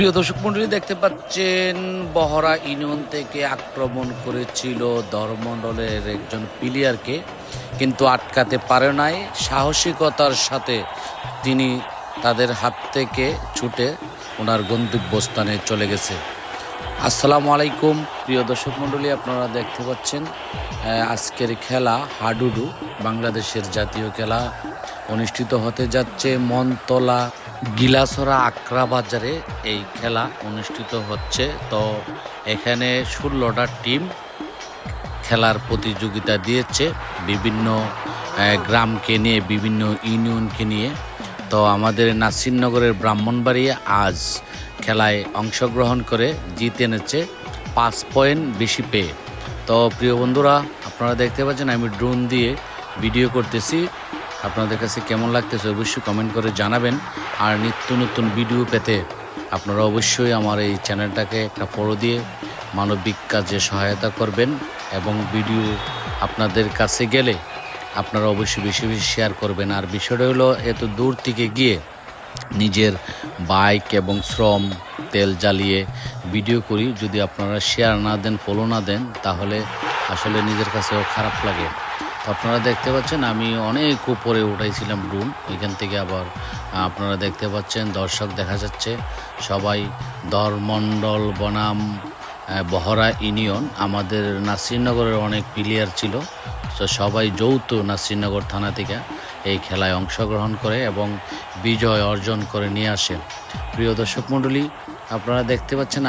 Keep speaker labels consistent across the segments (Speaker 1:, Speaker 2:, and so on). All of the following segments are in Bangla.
Speaker 1: প্রিয় দর্শক মণ্ডলী, দেখতে পাচ্ছেন বহরা ইউনিয়ন থেকে আক্রমণ করেছিল ধর্মমণ্ডলের একজন প্লেয়ারকে, কিন্তু আটকাতে পারে নাই। সাহসিকতার সাথে তিনি তাদের হাত থেকে ছুটে ওনার গন্তব্যস্থানে চলে গেছে। আসসালামু আলাইকুম প্রিয় দর্শক মণ্ডলী, আপনারা দেখতে পাচ্ছেন আজকের খেলা হাডুডু, বাংলাদেশের জাতীয় খেলা অনুষ্ঠিত হতে যাচ্ছে মনতলা গিলাসরা আকরা বাজারে। এই খেলা অনুষ্ঠিত হচ্ছে। তো এখানে 16টা টিম খেলার প্রতিযোগিতা দিয়েছে, বিভিন্ন গ্রামকে নিয়ে, বিভিন্ন ইউনিয়নকে নিয়ে। তো আমাদের নাসিরনগরের ব্রাহ্মণবাড়িয়া আজ খেলায় অংশগ্রহণ করে জিতে এনেছে 5 পয়েন্ট বেশি পেয়ে। তো প্রিয় বন্ধুরা, আপনারা দেখতে পাচ্ছেন আমি ড্রোন দিয়ে ভিডিও করতেছি। আপনাদের কাছে কেমন লাগতেছে অবশ্যই কমেন্ট করে জানাবেন। আর নিত্য নতুন ভিডিও পেতে আপনারা অবশ্যই আমার এই চ্যানেলটাকে একটা ফলো দিয়ে মানবিক কাজে সহায়তা করবেন, এবং ভিডিও আপনাদের কাছে গেলে আপনারা অবশ্যই বেশি বেশি শেয়ার করবেন। আর বিষয়টা হলো, এত দূর থেকে গিয়ে নিজের বাইক এবং শ্রম তেল জ্বালিয়ে ভিডিও করি, যদি আপনারা শেয়ার না দেন, ফলো না দেন, তাহলে আসলে নিজের কাছেও খারাপ লাগে। আপনারা দেখতে পাচ্ছেন আমি অনেক উপরে উঠাইছিলাম ড্রোন, ওইখান থেকে আবার আপনারা দেখতে পাচ্ছেন দর্শক দেখা যাচ্ছে সবাই ধর্মমণ্ডল বনাম বহরা ইউনিয়ন। আমাদের নাসিরনগরের অনেক প্লেয়ার ছিল, তো সবাই যৌথ নাসিরনগর থানা থেকে এই খেলায় অংশগ্রহণ করে এবং বিজয় অর্জন করে নিয়ে আসে। প্রিয় দর্শক মণ্ডলী, আপনারা দেখতে পাচ্ছেন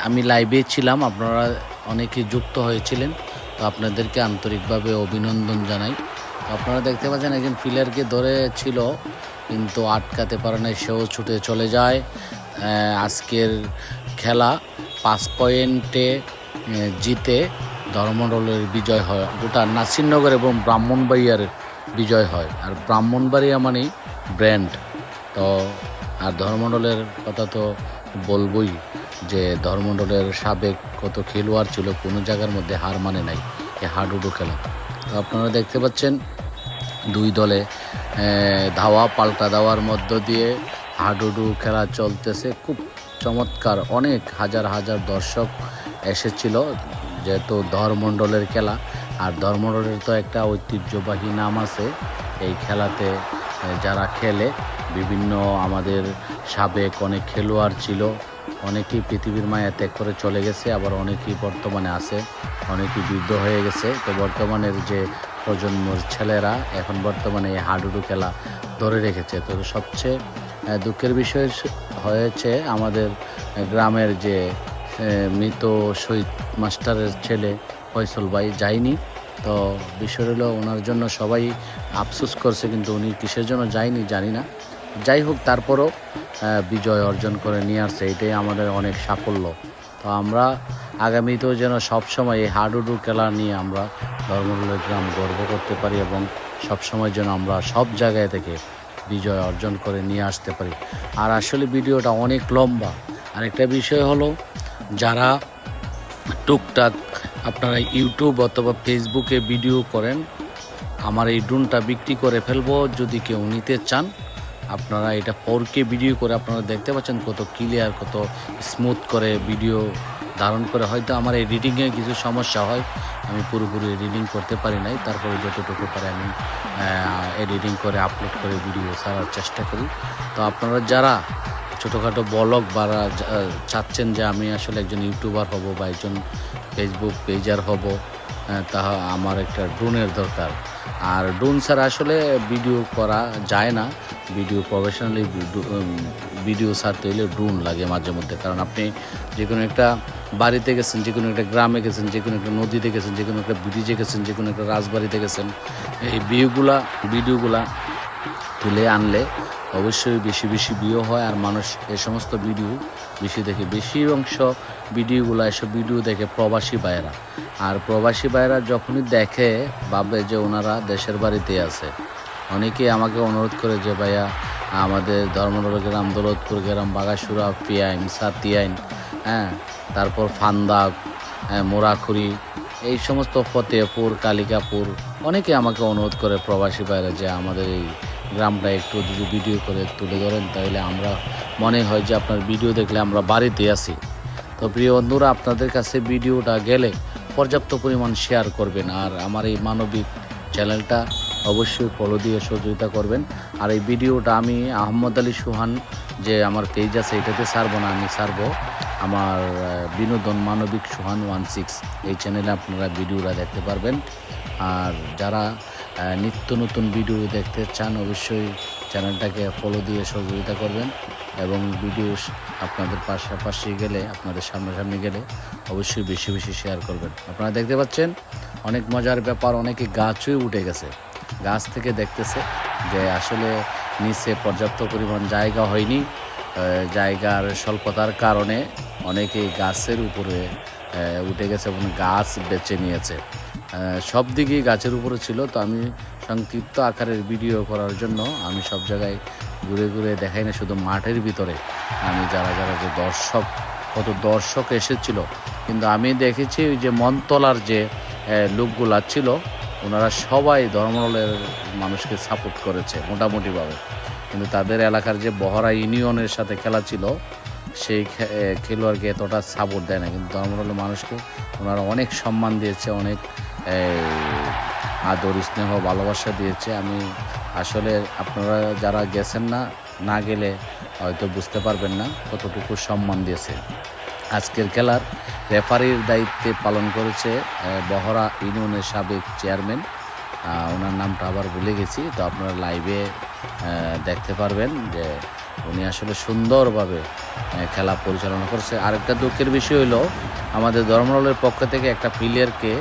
Speaker 1: আমি লাইভে ছিলাম, আপনারা অনেকেই যুক্ত হয়েছিলেন, তো আপনাদেরকে আন্তরিকভাবে অভিনন্দন জানাই। আপনারা দেখতে পাচ্ছেন একজন প্লেয়ারকে ধরে ছিল, কিন্তু আটকাতে পারে নাই, সেও ছুটে চলে যায়। আজকের খেলা 5 পয়েন্টে জিতে ধর্মমণ্ডলের বিজয় হয়, গোটা নাসিরনগর এবং ব্রাহ্মণবাড়িয়ার বিজয় হয়। আর ব্রাহ্মণবাড়িয়া মানেই ব্র্যান্ড। তো আর ধর্মমণ্ডলের কথা তো বলবই, যে ধর্মমণ্ডলের সাবেক কত খেলোয়াড় ছিল, কোনো জায়গার মধ্যে হার মানে নাই এই হাডুডু খেলা। তো আপনারা দেখতে পাচ্ছেন দুই দলে ধাওয়া পাল্টা দেওয়ার মধ্য দিয়ে হাডুডু খেলা চলতেছে, খুব চমৎকার। অনেক হাজার হাজার দর্শক এসেছিল, যেহেতু ধর্মমণ্ডলের খেলা। আর ধর্মমণ্ডলের তো একটা ঐতিহ্যবাহী নাম আছে এই খেলাতে, যারা খেলে বিভিন্ন আমাদের সাবেক অনেক খেলোয়াড় ছিল, অনেকেই পৃথিবীর মায়া ত্যাগ করে চলে গেছে, আবার অনেকেই বর্তমানে আছে, অনেকেই বৃদ্ধ হয়ে গেছে। তো বর্তমানের যে প্রজন্মের ছেলেরা এখন বর্তমানে এই হাডুডু খেলা ধরে রেখেছে। তো সবচেয়ে দুঃখের বিষয় হয়েছে, আমাদের গ্রামের যে মৃত শহীদ মাস্টারের ছেলে ফয়সল ভাই যায়নি। তো বিষয় হলো, ওনার জন্য সবাই আফসোস করছে, কিন্তু উনি কিসের জন্য যায়নি জানি না। যাই হোক, তারপরও বিজয় অর্জন করে নিয়ে আসছে, এটাই আমাদের অনেক সাফল্য। তো আমরা আগামীতেও যেন সবসময় এই হাডুডু খেলা নিয়ে আমরা ধর্মমণ্ডলের গ্রাম গর্ব করতে পারি, এবং সবসময় যেন আমরা সব জায়গায় থেকে বিজয় অর্জন করে নিয়ে আসতে পারি। আর আসলে ভিডিওটা অনেক লম্বা। আরেকটা বিষয় হলো, যারা টুকটাক আপনারা ইউটিউব অথবা ফেসবুকে ভিডিও করেন, আমার এই ড্রোনটা বিক্রি করে ফেলবো, যদি কেউ নিতে চান আপনারা এটা 4K ভিডিও করে, আপনারা দেখতে পাচ্ছেন কত ক্লিয়ার, কত স্মুথ করে ভিডিও ধারণ করে। হয়তো আমার এডিটিংয়ে কিছু সমস্যা হয়, আমি পুরোপুরি এডিটিং করতে পারি নাই, তারপরে যতটুকু পারে আমি এডিটিং করে আপলোড করে ভিডিও ছাড়ার চেষ্টা করি। তো আপনারা যারা ছোটোখাটো ব্লগ বা চাচ্ছেন যে আমি আসলে একজন ইউটিউবার হব বা একজন ফেসবুক পেজার হব, তাহা আমার একটা ড্রোনের দরকার। আর ড্রোন ছাড়া আসলে ভিডিও করা যায় না, ভিডিও প্রফেশনালি ভিডিও ছাড়তে হলে ড্রোন লাগে মাঝে মধ্যে। কারণ আপনি যে কোনো একটা বাড়িতে গেছেন, যে কোনো একটা গ্রামে গেছেন, যে কোনো একটা নদীতে গেছেন, যে কোনো একটা ব্রিজে গেছেন, যে কোনো একটা রাজবাড়িতে গেছেন, এই ভিডিওগুলা তুলে আনলে অবশ্যই বেশি বেশি ভিউ হয়, আর মানুষ এই সমস্ত ভিডিও বেশি দেখে। বেশি অংশ ভিডিওগুলো, এসব ভিডিও দেখে প্রবাসী ভাইয়েরা। আর প্রবাসী ভাইয়েরা যখনই দেখে ভাবে যে ওনারা দেশের বাড়িতে আছে। অনেকেই আমাকে অনুরোধ করে যে ভাইয়া আমাদের ধর্মনগর গ্রাম, দৌলতপুর গ্রাম, বাগাসুরা, পিয়াইন, সাতিয়াইন, তারপর ফান্দা, মোরাখুরি, এই সমস্ত ফতেপুর, কালিকাপুর, অনেকে আমাকে অনুরোধ করে প্রবাসী ভাইয়েরা যে আমাদের এই গ্রামটা একটু যদি ভিডিও করে তুলে ধরেন তাহলে আমরা মনে হয় যে আপনার ভিডিও দেখলে আমরা বাড়িতে আছি। তো প্রিয় বন্ধুরা, আপনাদের কাছে ভিডিওটা গেলে পর্যাপ্ত পরিমাণ শেয়ার করবেন, আর আমার এই মানবিক চ্যানেলটা অবশ্যই ফলো দিয়ে সহযোগিতা করবেন। আর এই ভিডিওটা আমি আহমদ আলী সুহান যে আমার পেজ আছে এটাতে ছাড়বো না, আমি ছাড়বো আমার বিনোদন মানবিক সুহান 16 এই চ্যানেলে আপনারা ভিডিওটা দেখতে পারবেন। আর যারা নিত্য নতুন ভিডিও দেখতে চান অবশ্যই চ্যানেলটাকে ফলো দিয়ে সহযোগিতা করবেন, এবং ভিডিও আপনাদের পাশাপাশি গেলে, আপনাদের সামনাসামনি গেলে অবশ্যই বেশি বেশি শেয়ার করবেন। আপনারা দেখতে পাচ্ছেন অনেক মজার ব্যাপার, অনেকে গাছই উঠে গেছে, গাছ থেকে দেখতেছে যে আসলে নিচে পর্যাপ্ত পরিমাণ জায়গা হয়নি, জায়গার স্বল্পতার কারণে অনেকেই গাছের উপরে উঠে গেছে এবং গাছ বেছে নিয়েছে। সব দিকেই গাছের উপরে ছিল। তো আমি সংক্ষিপ্ত আকারের ভিডিও করার জন্য আমি সব জায়গায় ঘুরে ঘুরে দেখাই না, শুধু মাঠের ভিতরে আমি যারা যারা যে কত দর্শক এসেছিল, কিন্তু আমি দেখেছি ওই যে মনতলার যে লোকগুলা ছিল ওনারা সবাই ধর্মনলের মানুষকে সাপোর্ট করেছে মোটামুটিভাবে, কিন্তু তাদের এলাকার যে বহরা ইউনিয়নের সাথে খেলা ছিল সেই খেলোয়াড়কে এতটা সাপোর্ট দেয় না, কিন্তু ধর্মনলের মানুষকে ওনারা অনেক সম্মান দিয়েছে, অনেক আদর স্নেহ ভালোবাসা দিয়েছে। আমি আসলে আপনারা যারা গেছেন না গেলে হয়তো বুঝতে পারবেন না কতটুকু সম্মান দিয়েছে। আজকের খেলার রেফারির দায়িত্বে পালন করেছে বহরা ইউনিয়নের সাবেক চেয়ারম্যান, ওনার নামটা আবার ভুলে গেছি। তো আপনারা লাইভে দেখতে পারবেন যে উনি আসলে সুন্দরভাবে খেলা পরিচালনা করছে। আরেকটা দুঃখের বিষয় হলো আমাদের ধর্মনলের পক্ষ থেকে একটা প্লেয়ারকে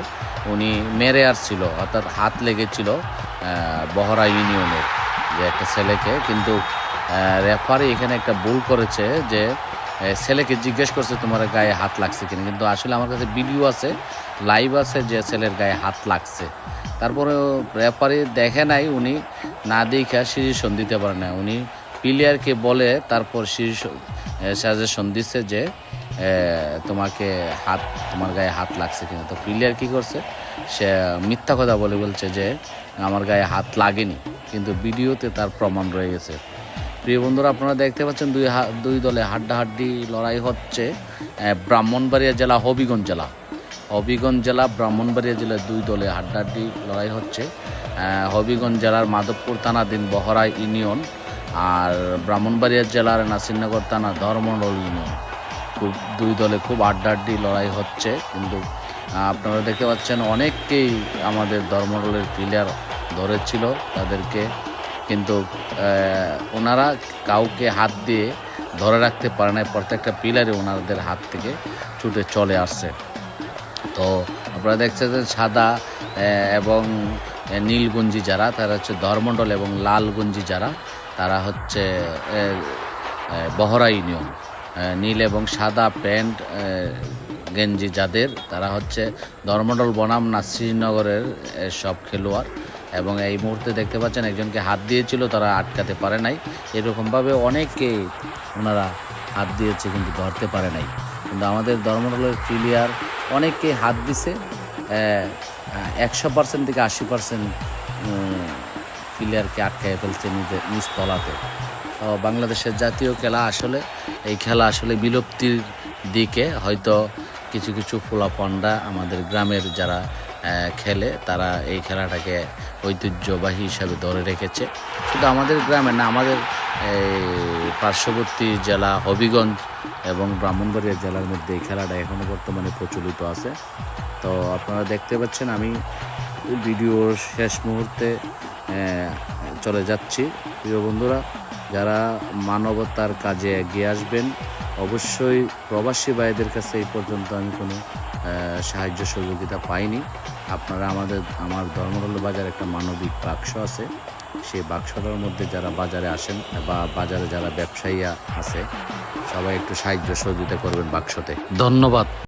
Speaker 1: উনি মেরে আসছিল, অর্থাৎ হাত লেগেছিল বহরা ইউনিয়নের যে একটা ছেলেকে, কিন্তু রেফারি এখানে একটা ভুল করেছে যে ছেলেকে জিজ্ঞেস করছে তোমার গায়ে হাত লাগছে কিনা, কিন্তু আসলে আমার কাছে ভিডিও আছে, লাইভ আছে যে ছেলের গায়ে হাত লাগছে। তারপরে রেফারি দেখে নাই, উনি না দেখা সিজেশন দিতে পারে না, উনি প্লেয়ারকে বলে তারপর সাজেশন দিচ্ছে যে তোমার গায়ে হাত লাগছে কিনা। তো প্লেয়ার কী করছে, সে মিথ্যা কথা বলছে যে আমার গায়ে হাত লাগেনি, কিন্তু ভিডিওতে তার প্রমাণ রয়ে গেছে। প্রিয় বন্ধুরা, আপনারা দেখতে পাচ্ছেন দুই দলে হাড্ডাহাড্ডি লড়াই হচ্ছে ব্রাহ্মণবাড়িয়া জেলা হবিগঞ্জ জেলা ব্রাহ্মণবাড়িয়া জেলার দুই দলে হাড্ডাহাড্ডি লড়াই হচ্ছে। হবিগঞ্জ জেলার মাধবপুর থানাধীন বহরা ইউনিয়ন আর ব্রাহ্মণবাড়িয়া জেলার নাসিরনগর থানা ধর্মনল ইউনিয়ন, দুই দলে খুব হাড্ডাহাড্ডি লড়াই হচ্ছে। কিন্তু আপনারা দেখতে পাচ্ছেন অনেককেই আমাদের ধর্মনলের প্লেয়ার ধরেছিল তাদেরকে, কিন্তু ওনারা কাউকে হাত দিয়ে ধরে রাখতে পারে না, প্রত্যেকটা প্লেয়ারে ওনাদের হাত থেকে ছুটে চলে আসছে। তো আপনারা দেখছেন যে সাদা এবং নীলগঞ্জি যারা, তারা হচ্ছে ধর্মনল, এবং লালগঞ্জি যারা তারা হচ্ছে বহরা ইউনিয়ন। নীল এবং সাদা প্যান্ট গেঞ্জি যাদের, তারা হচ্ছে ধর্মনল বনাম শ্রীনগরের সব খেলোয়াড়। এবং এই মুহূর্তে দেখতে পাচ্ছেন একজনকে হাত দিয়েছিল, তারা আটকাতে পারে নাই। এরকমভাবে অনেকে ওনারা হাত দিয়েছে কিন্তু ধরতে পারে নাই, কিন্তু আমাদের ধর্মনলের প্লেয়ার অনেককে হাত দিছে, 100% থেকে 80% প্লেয়ারকে আটকায় ফেলছে নিজ তলাতে। বাংলাদেশের জাতীয় খেলা আসলে এই খেলা আসলে বিলুপ্তির দিকে, হয়তো কিছু কিছু পোলাপানরা আমাদের গ্রামের যারা খেলে তারা এই খেলাটাকে ঐতিহ্যবাহী হিসাবে ধরে রেখেছে। শুধু আমাদের গ্রামে না, আমাদের পার্শ্ববর্তী জেলা হবিগঞ্জ এবং ব্রাহ্মণবাড়িয়া জেলার মধ্যে এই খেলাটা এখনও বর্তমানে প্রচলিত আছে। তো আপনারা দেখতে পাচ্ছেন আমি ভিডিওর শেষ মুহূর্তে চলে যাচ্ছি। প্রিয় বন্ধুরা, যারা মানবতার কাজে এগিয়ে আসবেন, অবশ্যই প্রবাসী ভাইদের কাছে এই পর্যন্ত আমি কোনো সাহায্য সহযোগিতা পাইনি। আপনারা আমার ধর্মনল বাজার একটা মানবিক বাক্স আছে, সেই বাক্সটার মধ্যে যারা বাজারে আসেন বা বাজারে যারা ব্যবসায়ী আছে সবাই একটু সাহায্য সহযোগিতা করবেন বাক্সতে। ধন্যবাদ।